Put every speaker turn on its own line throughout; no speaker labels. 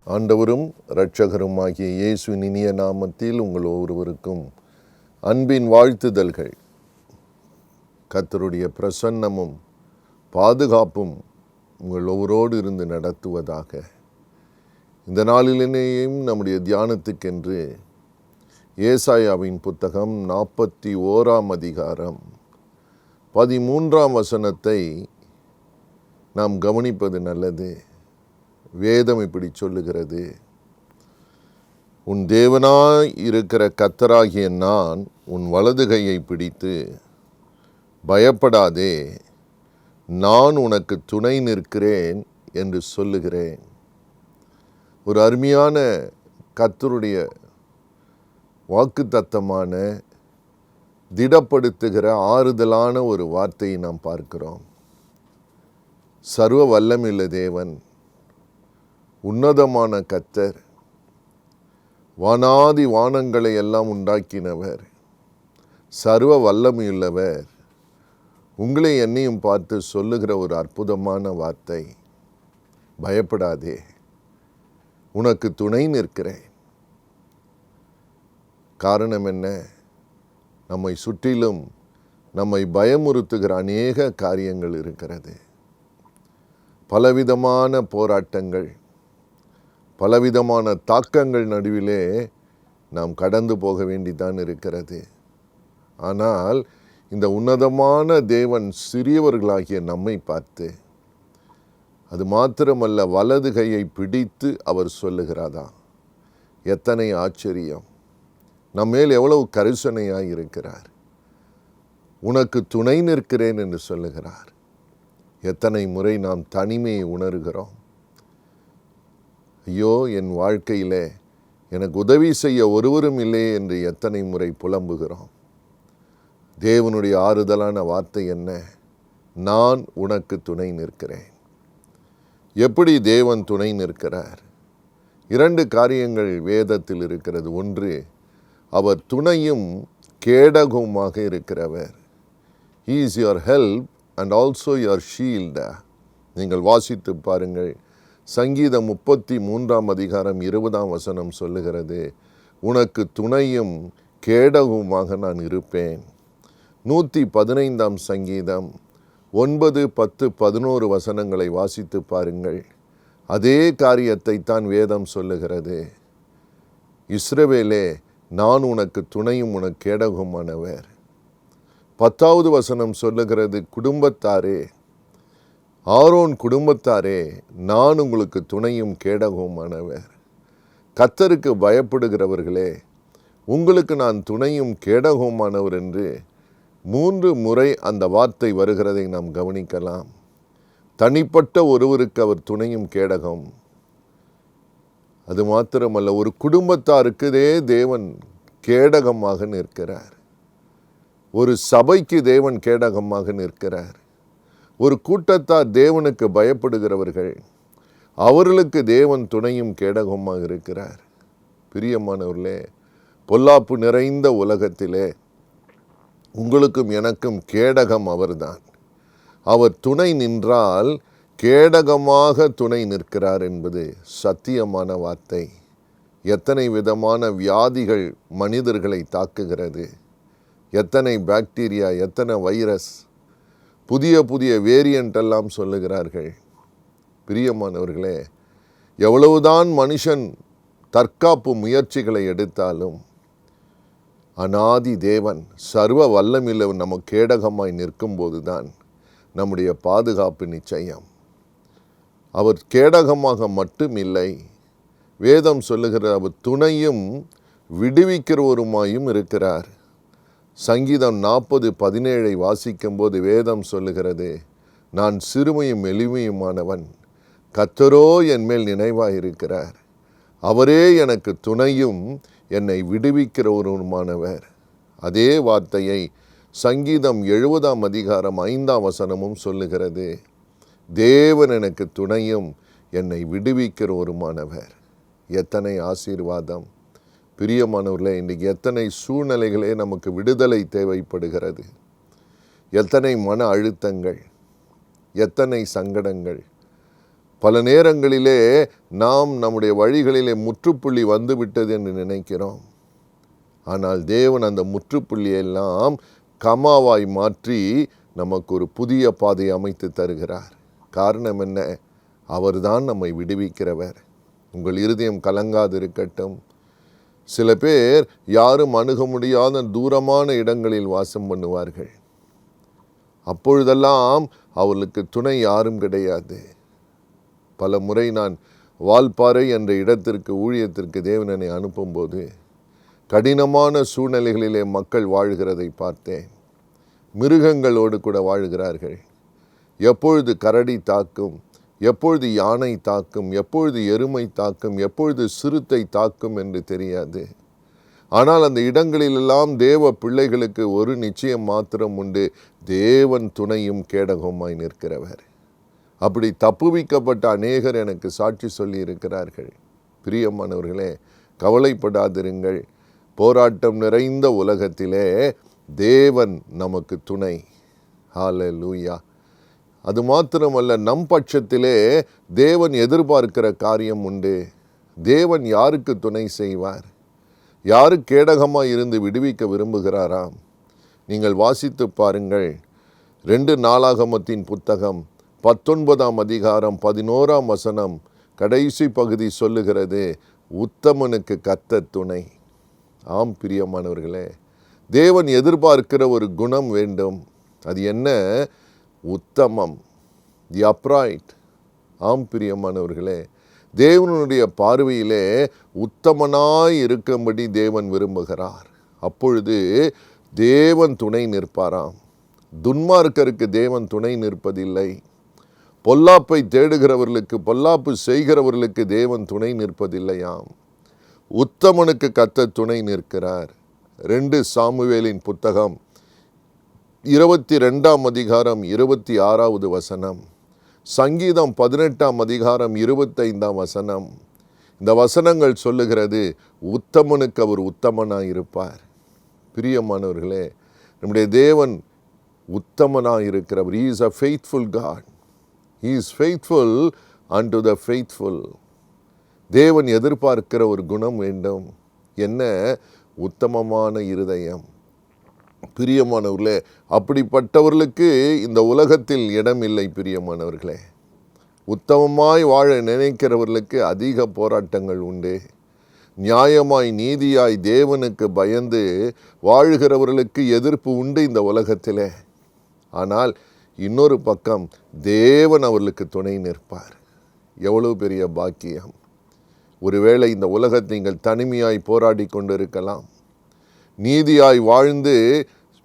ஆண்டவரும் இரட்சகருமாகிய இயேசுவின் இனிய நாமத்தில் உங்கள் ஒவ்வொருவருக்கும் அன்பின் வாழ்த்துதல்கள். கர்த்தருடைய பிரசன்னமும் பாதுகாப்பும் உங்கள் ஒவ்வொருவரோடு இருந்து நடத்துவதாக. இந்த நாளிலேயும் நம்முடைய தியானத்துக்கென்று ஏசாயாவின் புத்தகம் 41 அதிகாரம் 13 நாம் கவனிப்பது நல்லது. வேதம் இப்படி சொல்லுகிறது: உன் தேவனாய் இருக்கிற கர்த்தராகிய நான் உன் வலது கையை பிடித்து பயப்படாதே, நான் உனக்கு துணை நிற்கிறேன் என்று சொல்லுகிறேன். ஒரு அருமையான கர்த்தருடைய வாக்குத்தத்தமான திடப்படுத்துகிற ஆறுதலான ஒரு வார்த்தையை நாம் பார்க்கிறோம். சர்வ வல்லமையுள்ள தேவன், உன்னதமான கர்த்தர், வானாதி வானங்களை எல்லாம் உண்டாக்கினவர், சர்வ வல்லமையுள்ளவர், உங்களை என்னையும் பார்த்து சொல்லுகிற ஒரு அற்புதமான வார்த்தை: பயப்படாதே, உனக்கு துணை நிற்கிறேன். காரணம் என்ன? நம்மை சுற்றிலும் நம்மை பயமுறுத்துகிற அநேக காரியங்கள் இருக்கிறது. பலவிதமான போராட்டங்கள், பலவிதமான தாக்கங்கள் நடுவிலே நாம் கடந்து போக வேண்டிதான் இருக்கிறது. ஆனால் இந்த உன்னதமான தேவன் சிறியவர்களாகிய நம்மை பார்த்து, அது மாத்திரமல்ல, வலது கையை பிடித்து அவர் சொல்லுகிறாரா? எத்தனை ஆச்சரியம்! நம்மேல் எவ்வளவு கரிசனையாய் இருக்கிறார். உனக்கு துணை நிற்கிறேன் என்று சொல்லுகிறார். எத்தனை முறை நாம் தனிமையை உணர்கிறோம். ஐயோ, என் வாழ்க்கையில் எனக்கு உதவி செய்ய ஒருவரும் இல்லையே என்று எத்தனை முறை புலம்புகிறோம். தேவனுடைய ஆறுதலான வார்த்தை என்ன? நான் உனக்கு துணை நிற்கிறேன். எப்படி தேவன் துணை நிற்கிறார்? 2 காரியங்கள் வேதத்தில் இருக்கிறது. ஒன்று, அவர் துணையும் கேடகமுமாக இருக்கிறவர். He is your help and also your shield. நீங்கள் வாசித்து பாருங்கள். சங்கீதம் 33 அதிகாரம் 20 சொல்லுகிறது: உனக்கு துணையும் கேடகமுமாக நான் இருப்பேன். 115 சங்கீதம் 9, 10, 11 வாசித்து பாருங்கள். அதே காரியத்தை தான் வேதம் சொல்லுகிறது. இஸ்ரவேலே, நான் உனக்கு துணையும் உனக்கு கேடகமானவர். 10 சொல்லுகிறது: குடும்பத்தாரே, ஆரோன் குடும்பத்தாரே, நான் உங்களுக்கு துணையும் கேடகமானவர். கர்த்தருக்கு பயப்படுகிறவர்களே, உங்களுக்கு நான் துணையும் கேடகமானவர் என்று 3 முறை அந்த வார்த்தை வருகிறதை நாம் கவனிக்கலாம். தனிப்பட்ட ஒருவருக்கு அவர் துணையும் கேடகம். அது மாத்திரமல்ல, ஒரு குடும்பத்தாருக்குதே தேவன் கேடகமாக நிற்கிறார். ஒரு சபைக்கு தேவன் கேடகமாக நிற்கிறார். ஒரு கூட்டத்தார் தேவனுக்கு பயப்படுகிறவர்கள், அவர்களுக்கு தேவன் துணையும் கேடகமாக இருக்கிறார். பிரியமானவர்களே, பொல்லாப்பு நிறைந்த உலகத்திலே உங்களுக்கும் எனக்கும் கேடகம் அவர்தான். அவர் துணை நின்றால் கேடகமாக துணை நிற்கிறார் என்பது சத்தியமான வார்த்தை. எத்தனை விதமான வியாதிகள் மனிதர்களை தாக்குகிறது! எத்தனை பாக்டீரியா, எத்தனை வைரஸ், புதிய புதிய வேரியண்ட் எல்லாம் சொல்லுகிறார்கள். பிரியமானவர்களே, எவ்வளவுதான் மனுஷன் தற்காப்பு முயற்சிகளை எடுத்தாலும் அநாதி தேவன் சர்வ வல்லமையுள்ளவர் நம்ம கேடகமாய் நிற்கும்போது தான் நம்முடைய பாதுகாப்பு நிச்சயம். அவர் கேடகமாக மட்டும் இல்லை, வேதம் சொல்லுகிற அவர் துணையும் விடுவிக்கிறவருமாயும் இருக்கிறார். சங்கீதம் 40:17 வாசிக்கும்போது வேதம் சொல்லுகிறது: நான் சிறுமையும் எளிமையுமானவன், கர்த்தரோ என் மேல் நினைவாயிருக்கிறார். அவரே எனக்கு துணையும் என்னை விடுவிக்கிறவருமானவர். அதே வார்த்தையை சங்கீதம் 70 அதிகாரம் 5 சொல்லுகிறது: தேவன் எனக்கு துணையும் என்னை விடுவிக்கிறவருமானவர். எத்தனை ஆசீர்வாதம்! பிரியமானவர்களே, இன்றைக்கு எத்தனை சூழ்நிலைகளே நமக்கு விடுதலை தேவைப்படுகிறது. எத்தனை மன அழுத்தங்கள், எத்தனை சங்கடங்கள், பல நேரங்களிலே நாம் நம்முடைய வழிகளிலே முற்றுப்புள்ளி வந்துவிட்டது என்று நினைக்கிறோம். ஆனால் தேவன் அந்த முற்றுப்புள்ளியெல்லாம் கமாவாய் மாற்றி நமக்கு ஒரு புதிய பாதை அமைத்து தருகிறார். காரணம் என்ன? அவர்தான் நம்மை விடுவிக்கிறவர். உங்கள் இருதயம் கலங்காதிருக்கட்டும். சில பேர் யாரும் அணுக முடியாத தூரமான இடங்களில் வாசம் பண்ணுவார்கள். அப்பொழுதெல்லாம் அவர்களுக்கு துணை யாரும் கிடையாது. பல முறை நான் வால்பாறை என்ற இடத்திற்கு ஊழியத்திற்கு தேவனை அனுப்பும்போது கடினமான சூழ்நிலைகளிலே மக்கள் வாழ்கிறதை பார்த்தேன். மிருகங்களோடு கூட வாழ்கிறார்கள். எப்பொழுது கரடி தாக்கும், எப்பொழுது யானை தாக்கும், எப்பொழுது எருமை தாக்கும், எப்பொழுது சிறுத்தை தாக்கும் என்று தெரியாது. ஆனால் அந்த இடங்களிலெல்லாம் தேவ பிள்ளைகளுக்கு ஒரு நிச்சயம் மாத்திரம் உண்டு: தேவன் துணையும் கேடகமாய் நிற்கிறவர். அப்படி தப்புவிக்கப்பட்ட அநேகர் எனக்கு சாட்சி சொல்லி இருக்கிறார்கள். பிரியமானவர்களே, கவலைப்படாதிருங்கள். போராட்டம் நிறைந்த உலகத்திலே தேவன் நமக்கு துணை. ஹல்லேலூயா. அது மாத்திரமல்ல, நம் பட்சத்திலே தேவன் எதிர்பார்க்கிற காரியம் உண்டு. தேவன் யாருக்கு துணை செய்வார்? யாரு கேடகமாக இருந்து விடுவிக்க விரும்புகிறாராம்? நீங்கள் வாசித்து பாருங்கள். 2 நாளாகமத்தின் புத்தகம் 19ஆம் அதிகாரம் 11ஆம் வசனம் கடைசி பகுதி சொல்லுகிறது, உத்தமனுக்கு கர்த்தர் துணை. ஆம் பிரியமானவர்களே, தேவன் எதிர்பார்க்கிற ஒரு குணம் வேண்டும். அது என்ன? உத்தமம், தி அப்ரைட். ஆம் பிரியமானவர்களே, தேவனுடைய பார்வையிலே உத்தமனாய் இருக்கும்படி தேவன் விரும்புகிறார். அப்பொழுது தேவன் துணை நிற்பாராம். துன்மார்க்கருக்கு தேவன் துணை நிற்பதில்லை. பொல்லாப்பை தேடுகிறவர்களுக்கு, பொல்லாப்பு செய்கிறவர்களுக்கு தேவன் துணை நிற்பதில்லையாம். உத்தமனுக்கு கர்த்தர் துணை நிற்கிறார். 2 சாமுவேலின் புத்தகம் 22ஆம் அதிகாரம் 26வது வசனம், சங்கீதம் 18ஆம் அதிகாரம் 25ஆம் வசனம். இந்த வசனங்கள் சொல்லுகிறது, உத்தமனுக்கு அவர் உத்தமனாய் இருப்பார். பிரியமானவர்களே, நம்முடைய தேவன் உத்தமனாய் இருக்கிறவர். He is a faithful God. He is faithful unto the faithful. தேவன் எதிர்பார்க்கிற ஒரு குணம் வேண்டும். என்ன? உத்தமமான இருதயம். பிரியமானவர்களே, அப்படிப்பட்டவர்களுக்கு இந்த உலகத்தில் இடம் இல்லை. பிரியமானவர்களே, உத்தமமாய் வாழ நினைக்கிறவர்களுக்கு அதிக போராட்டங்கள் உண்டு. நியாயமாய் நீதியாய் தேவனுக்கு பயந்து வாழ்கிறவர்களுக்கு எதிர்ப்பு உண்டு இந்த உலகத்திலே. ஆனால் இன்னொரு பக்கம் தேவன் அவர்களுக்கு துணை நிற்பார். எவ்வளவு பெரிய பாக்கியம்! ஒருவேளை இந்த உலகத்தை நீங்கள் தனிமையாய் போராடி கொண்டிருக்கலாம். நீதியாய் வாழ்ந்து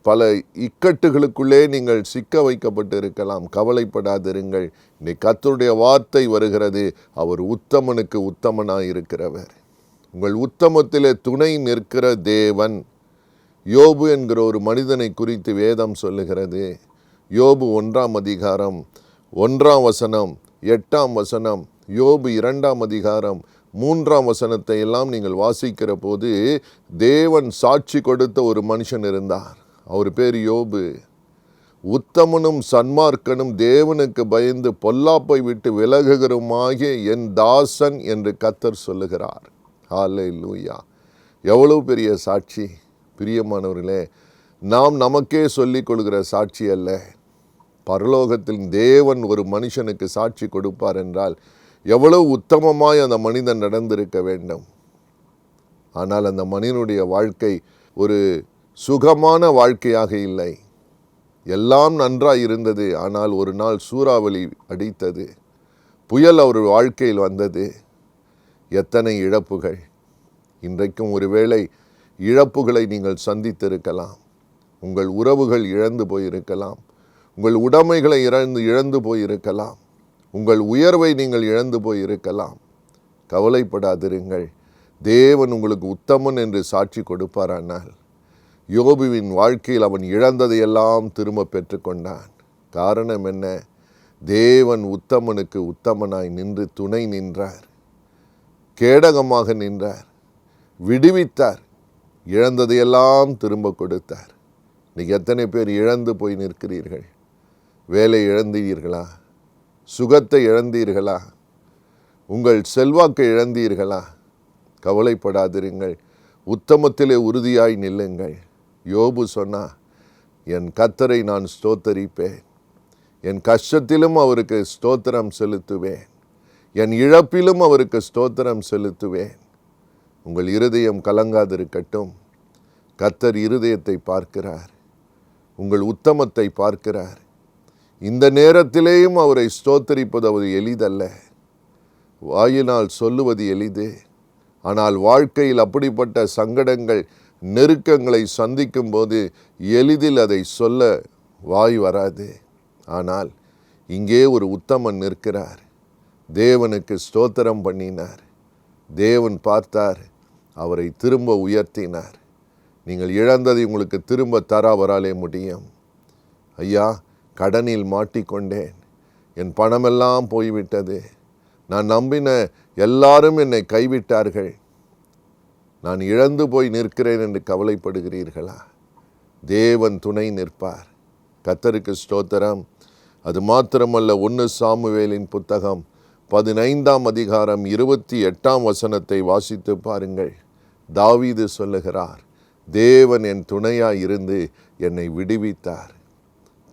பல இக்கட்டுகளுக்குள்ளே நீங்கள் சிக்க வைக்கப்பட்டு இருக்கலாம். கவலைப்படாதிருங்கள். இன்னைக்கு கர்த்தருடைய வார்த்தை வருகிறது, அவர் உத்தமனுக்கு உத்தமனாய் இருக்கிறவர். உங்கள் உத்தமத்திலே துணை நிற்கிற தேவன். யோபு என்கிற ஒரு மனிதனை குறித்து வேதம் சொல்லுகிறது. யோபு 1ஆம் அதிகாரம் 1ஆம் வசனம் 8ஆம் வசனம், யோபு 2ஆம் அதிகாரம் 3ஆம் வசனத்தை எல்லாம் நீங்கள் வாசிக்கிற போது தேவன் சாட்சி கொடுத்த ஒரு மனுஷன் இருந்தார். அவர் பேர் யோபு. உத்தமனும் சன்மார்க்கனும் தேவனுக்கு பயந்து பொல்லாப்பை விட்டு விலகுகிறோமாகிய என் தாசன் என்று கர்த்தர் சொல்லுகிறார். ஹல்லேலூயா. எவ்வளவு பெரிய சாட்சி! பிரியமானவர்களே, நாம் நமக்கே சொல்லிக் கொள்கிற சாட்சி அல்ல. பரலோகத்தில் தேவன் ஒரு மனுஷனுக்கு சாட்சி கொடுப்பார் என்றால் எவ்வளவு உத்தமமாய் அந்த மனிதன் நடந்திருக்க வேண்டும். ஆனால் அந்த மனிதனுடைய வாழ்க்கை ஒரு சுகமான வாழ்க்கையாக இல்லை. எல்லாம் நன்றாய் இருந்தது. ஆனால் ஒரு நாள் சூறாவளி அடித்தது, புயல் அவர் வாழ்க்கையில் வந்தது. எத்தனை இழப்புகள்! இன்றைக்கும் ஒருவேளை இழப்புகளை நீங்கள் சந்தித்திருக்கலாம். உங்கள் உறவுகள் இழந்து போயிருக்கலாம். உங்கள் உடைமைகளை இழந்து போயிருக்கலாம். உங்கள் உயர்வை நீங்கள் இழந்து போயிருக்கலாம். கவலைப்படாதிருங்கள். தேவன் உங்களுக்கு உத்தமன் என்று சாட்சி கொடுப்பாரானால், யோபுவின் வாழ்க்கையில் அவன் இழந்ததையெல்லாம் திரும்ப பெற்றுக்கொண்டான். காரணம் என்ன? தேவன் உத்தமனுக்கு உத்தமனாய் நின்று துணை நின்றார், கேடகமாக நின்றார், விடுவித்தார், இழந்ததையெல்லாம் திரும்ப கொடுத்தார். இன்னைக்கு எத்தனை பேர் இழந்து போய் நிற்கிறீர்கள்? வேலை இழந்தீர்களா? சுகத்தை இழந்தீர்களா? உங்கள் செல்வாக்கை இழந்தீர்களா? கவலைப்படாதிருங்கள், உத்தமத்திலே உறுதியாய் நில்லுங்கள். யோபு சொன்னா, என் கர்த்தரை நான் ஸ்தோத்தரிப்பேன், என் கஷ்டத்திலும் அவருக்கு ஸ்தோத்திரம் செலுத்துவேன், என் இழப்பிலும் அவருக்கு ஸ்தோத்திரம் செலுத்துவேன். உங்கள் இருதயம் கலங்காதிருக்கட்டும். கர்த்தர் இருதயத்தை பார்க்கிறார், உங்கள் உத்தமத்தை பார்க்கிறார். இந்த நேரத்திலேயும் அவரை ஸ்தோத்தரிப்பது அவர் எளிதல்ல. வாயினால் சொல்லுவது எளிது, ஆனால் வாழ்க்கையில் அப்படிப்பட்ட சங்கடங்கள், நெருக்கங்களை சந்திக்கும் போது எளிதில் அதை சொல்ல வாய் வராது. ஆனால் இங்கே ஒரு உத்தமன் நிற்கிறார், தேவனுக்கு ஸ்தோத்திரம் பண்ணினார். தேவன் பார்த்தார், அவரை திரும்ப உயர்த்தினார். நீங்கள் இழந்ததை உங்களுக்கு திரும்ப தர அவராலே முடியும். ஐயா, கடனில் மாட்டிக்கொண்டேன், என் பணமெல்லாம் போய்விட்டது, நான் நம்பின எல்லாரும் என்னை கைவிட்டார்கள், நான் இழந்து போய் நிற்கிறேன் என்று கவலைப்படுகிறீர்களா? தேவன் துணை நிற்பார். கர்த்தருக்கு ஸ்தோத்திரம். அது மாத்திரமல்ல, 1 சாமுவேலின் புத்தகம் 15ஆம் அதிகாரம் 28ஆம் வசனத்தை வாசித்து பாருங்கள். தாவீது சொல்லுகிறார், தேவன் என் துணையாய் இருந்து என்னை விடுவித்தார்.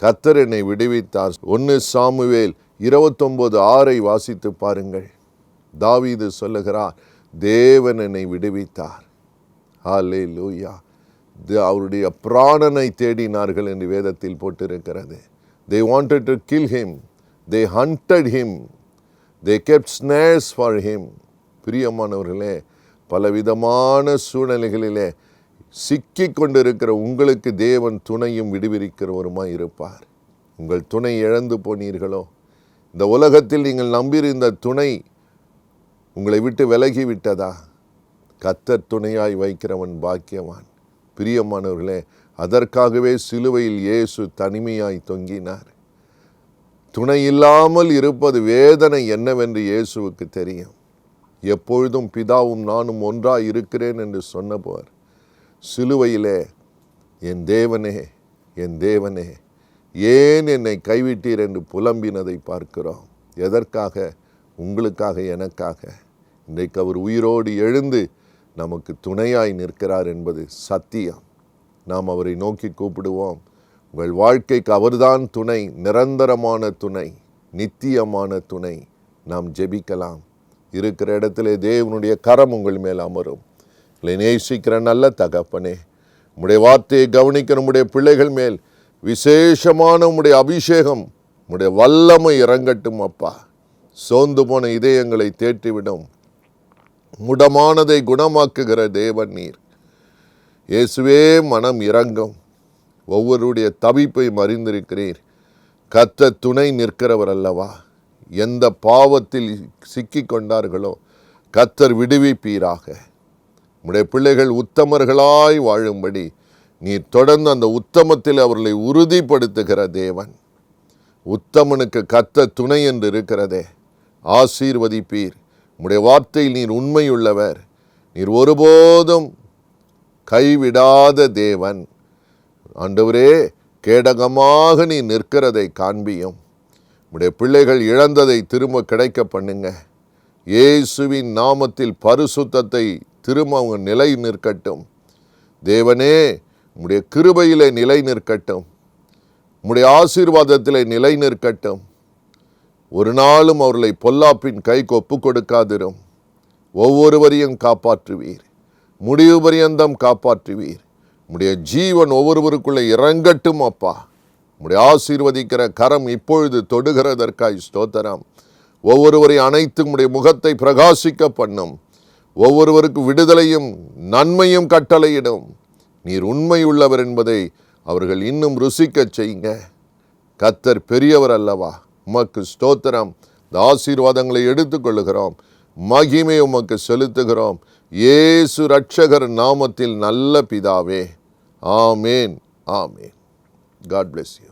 கர்த்தர் என்னை விடுவித்தார். 1 சாமுவேல் 29:6 வாசித்து பாருங்கள். தாவீது சொல்லுகிறார், தேவன் என்னை விடுவித்தார். ஹல்லேலூயா. அவருடைய பிராணனை தேடினார்கள் என்று வேதத்தில் போட்டிருக்கிறது. They wanted to kill him. They hunted him. They kept snares for him. பிரியமானவர்களே, பலவிதமான சூழ்நிலைகளிலே சிக்கிக் கொண்டிருக்கிற உங்களுக்கு தேவன் துணையும் விடுவிக்கிறவருமாய் இருப்பார். உங்கள் துணை இழந்து போனீர்களோ, இந்த உலகத்தில் நீங்கள் நம்பியிருந்த துணை உங்களை விட்டு விலகி விட்டதா? கர்த்தர் துணையாய் வைக்கிறவன் பாக்கியவான். பிரியமானவர்களே, அதற்காகவே சிலுவையில் இயேசு தனிமையாய் தொங்கினார். துணை இல்லாமல் இருப்பது வேதனை என்னவென்று இயேசுவுக்கு தெரியும். எப்பொழுதும் பிதாவும் நானும் ஒன்றாய் இருக்கிறேன் என்று சொன்னபோர் சிலுவையிலே, என் தேவனே, என் தேவனே, ஏன் என்னை கைவிட்டீர் என்று புலம்பினதை பார்க்கிறோம். எதற்காக? உங்களுக்காக, எனக்காக. இன்றைக்கு அவர் உயிரோடு எழுந்து நமக்கு துணையாய் நிற்கிறார் என்பது சத்தியம். நாம் அவரை நோக்கி கூப்பிடுவோம். உங்கள் வாழ்க்கைக்கு அவர்தான் துணை, நிரந்தரமான துணை, நித்தியமான துணை. நாம் ஜெபிக்கலாம். இருக்கிற இடத்திலே தேவனுடைய கரம் உங்கள் மேல் அமரும். இல்லை நேசிக்கிற நல்ல தகப்பனே, உம்முடைய வார்த்தையை கவனிக்கிற உம்முடைய பிள்ளைகள் மேல் விசேஷமான உம்முடைய அபிஷேகம், உம்முடைய வல்லமை இறங்கட்டும் அப்பா. சோர்ந்து போன இதயங்களை தேற்றிவிடும். முடமானதை குணமாக்குகிற தேவன் நீர். இயேசுவே, மனம் இறங்கும். ஒவ்வொருடைய தவிப்பை அறிந்திருக்கிறீர். கர்த்தர் துணை நிற்கிறவர் அல்லவா? எந்த பாவத்தில் சிக்கிக் கொண்டார்களோ கர்த்தர் விடுவிப்பீராக. உம்முடைய பிள்ளைகள் உத்தமர்களாய் வாழும்படி நீர் தொடர்ந்து அந்த உத்தமத்தில் அவர்களை உறுதிப்படுத்துகிற தேவன். உத்தமனுக்கு கர்த்தர் துணை என்று இருக்கிறதே, ஆசீர்வதிப்பீர். உம்முடைய வார்த்தையில் நீர் உண்மையுள்ளவர். நீர் ஒருபோதும் கைவிடாத தேவன். ஆண்டவரே, கேடகமாக நீ நிற்கிறதை காண்பியும். உம்முடைய பிள்ளைகள் இழந்ததை திரும்ப கிடைக்க பண்ணுங்க. இயேசுவின் நாமத்தில் பரிசுத்தத்தை திரும்ப அவங்க நிலை நிற்கட்டும். தேவனே, உம்முடைய கிருபையிலே நிலை நிற்கட்டும். உம்முடைய ஆசீர்வாதத்திலே நிலை நிற்கட்டும். ஒரு நாளும் அவர்களை பொல்லாப்பின் கைக்கு ஒப்பு கொடுக்காதிரும். ஒவ்வொருவரையும் காப்பாற்றுவீர். முடிவு பரியந்தம் காப்பாற்றுவீர். உம்முடைய ஜீவன் ஒவ்வொருவருக்குள்ளே இறங்கட்டும் அப்பா. உம்முடைய ஆசீர்வதிக்கிற கரம் இப்பொழுது தொடுகிறதற்காய் ஸ்தோத்திரம். ஒவ்வொருவரை அனைத்து உம்முடைய முகத்தை பிரகாசிக்க பண்ணும். ஒவ்வொருவருக்கு விடுதலையும் நன்மையும் கட்டளையிடும். நீர் உண்மையுள்ளவர் என்பதை அவர்கள் இன்னும் ருசிக்க செய்யுங்க. கர்த்தர் பெரியவர் அல்லவா? உமக்கு ஸ்தோத்திரம். இந்த ஆசீர்வாதங்களை எடுத்துக்கொள்ளுகிறோம். மகிமை உமக்கு செலுத்துகிறோம். இயேசு ரட்சகர் நாமத்தில் நல்ல பிதாவே. ஆமேன், ஆமேன். God bless you.